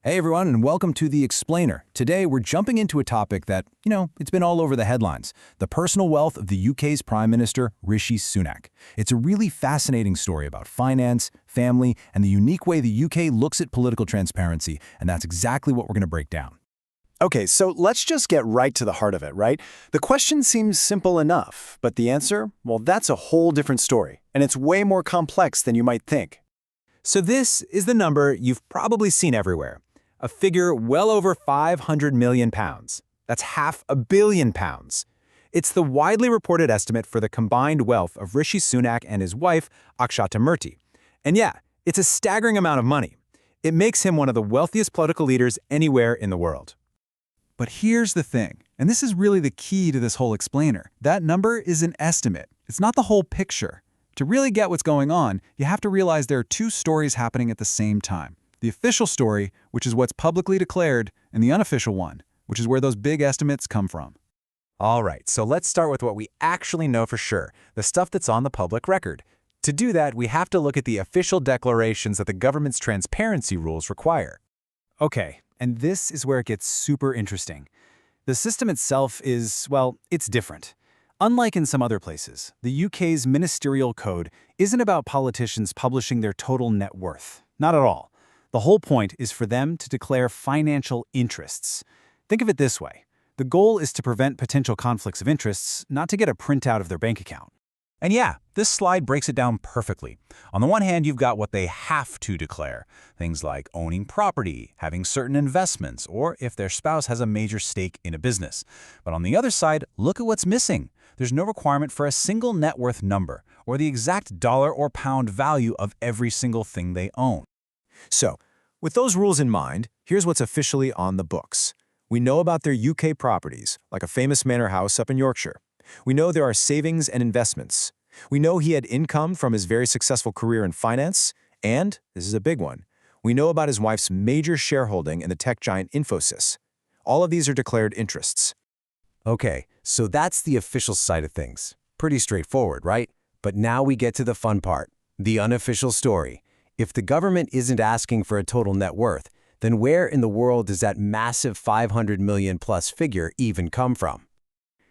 Hey everyone, and welcome to The Explainer. Today we're jumping into a topic that, it's been all over the headlines, the personal wealth of the UK's Prime Minister, Rishi Sunak. It's a really fascinating story about finance, family, and the unique way the UK looks at political transparency, and that's exactly what we're going to break down. Okay, so let's just get right to the heart of it, right? The question seems simple enough, but the answer, well, that's a whole different story, and it's way more complex than you might think. So this is the number you've probably seen everywhere. A figure well over £500 million. That's £500 million. It's the widely reported estimate for the combined wealth of Rishi Sunak and his wife, Akshata Murthy. And yeah, it's a staggering amount of money. It makes him one of the wealthiest political leaders anywhere in the world. But here's the thing, and this is really the key to this whole explainer. That number is an estimate. It's not the whole picture. To really get what's going on, you have to realize there are two stories happening at the same time. The official story, which is what's publicly declared, and the unofficial one, which is where those big estimates come from. All right, so let's start with what we actually know for sure, the stuff that's on the public record. To do that, we have to look at the official declarations that the government's transparency rules require. Okay, and this is where it gets super interesting. The system itself is, well, it's different. Unlike in some other places, the UK's ministerial code isn't about politicians publishing their total net worth. Not at all. The whole point is for them to declare financial interests. Think of it this way. The goal is to prevent potential conflicts of interests, not to get a printout of their bank account. And yeah, this slide breaks it down perfectly. On the one hand, you've got what they have to declare, things like owning property, having certain investments, or if their spouse has a major stake in a business. But on the other side, look at what's missing. There's no requirement for a single net worth number or the exact dollar or pound value of every single thing they own. So, with those rules in mind, here's what's officially on the books. We know about their UK properties, like a famous manor house up in Yorkshire. We know there are savings and investments. We know he had income from his very successful career in finance, and, this is a big one, we know about his wife's major shareholding in the tech giant Infosys. All of these are declared interests. Okay, so that's the official side of things. Pretty straightforward, right? But now we get to the fun part, the unofficial story. If the government isn't asking for a total net worth, then where in the world does that massive 500 million plus figure even come from?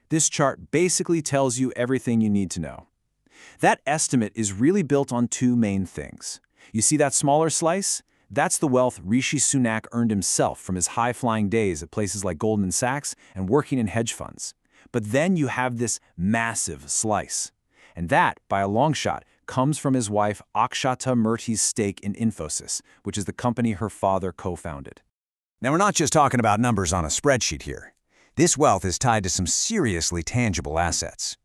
This chart basically tells you everything you need to know. That estimate is really built on two main things. You see that smaller slice? That's the wealth Rishi Sunak earned himself from his high-flying days at places like Goldman Sachs and working in hedge funds. But then you have this massive slice. And that, by a long shot, comes from his wife Akshata Murthy's stake in Infosys, which is the company her father co-founded. Now, we're not just talking about numbers on a spreadsheet here. This wealth is tied to some seriously tangible assets.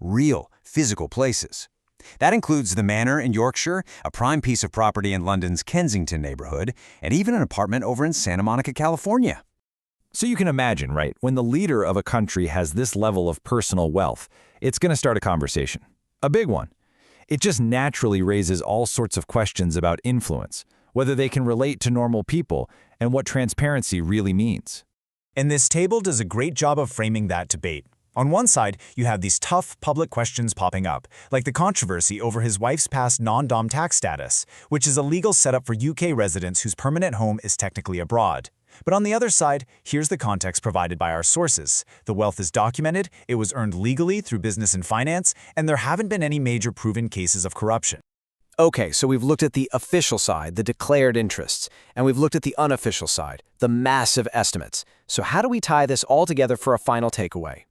Real, physical places. That includes the manor in Yorkshire, a prime piece of property in London's Kensington neighborhood, and even an apartment over in Santa Monica, California. So you can imagine, right, when the leader of a country has this level of personal wealth, it's going to start a conversation. A big one. It just naturally raises all sorts of questions about influence, whether they can relate to normal people, and what transparency really means. And this table does a great job of framing that debate. On one side, you have these tough public questions popping up, like the controversy over his wife's past non-dom tax status, which is a legal setup for UK residents whose permanent home is technically abroad. But on the other side, here's the context provided by our sources. The wealth is documented, it was earned legally through business and finance, and there haven't been any major proven cases of corruption. Okay, so we've looked at the official side, the declared interests, and we've looked at the unofficial side, the massive estimates. So how do we tie this all together for a final takeaway?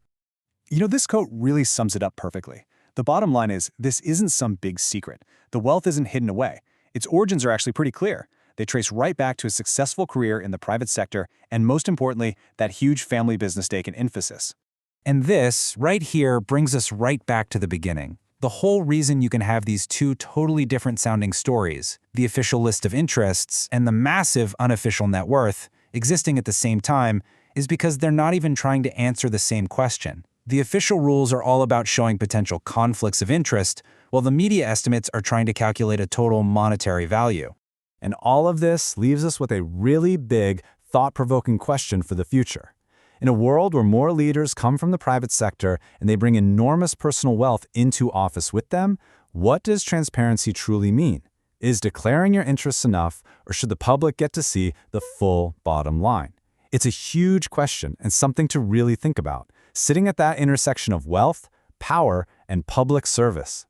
This quote really sums it up perfectly. The bottom line is, this isn't some big secret. The wealth isn't hidden away. Its origins are actually pretty clear. They trace right back to a successful career in the private sector, and most importantly, that huge family business stake in Infosys. And this, right here, brings us right back to the beginning. The whole reason you can have these two totally different sounding stories, the official list of interests and the massive unofficial net worth, existing at the same time, is because they're not even trying to answer the same question. The official rules are all about showing potential conflicts of interest, while the media estimates are trying to calculate a total monetary value. And all of this leaves us with a really big, thought-provoking question for the future. In a world where more leaders come from the private sector and they bring enormous personal wealth into office with them, what does transparency truly mean? Is declaring your interests enough, or should the public get to see the full bottom line? It's a huge question and something to really think about, sitting at that intersection of wealth, power, and public service.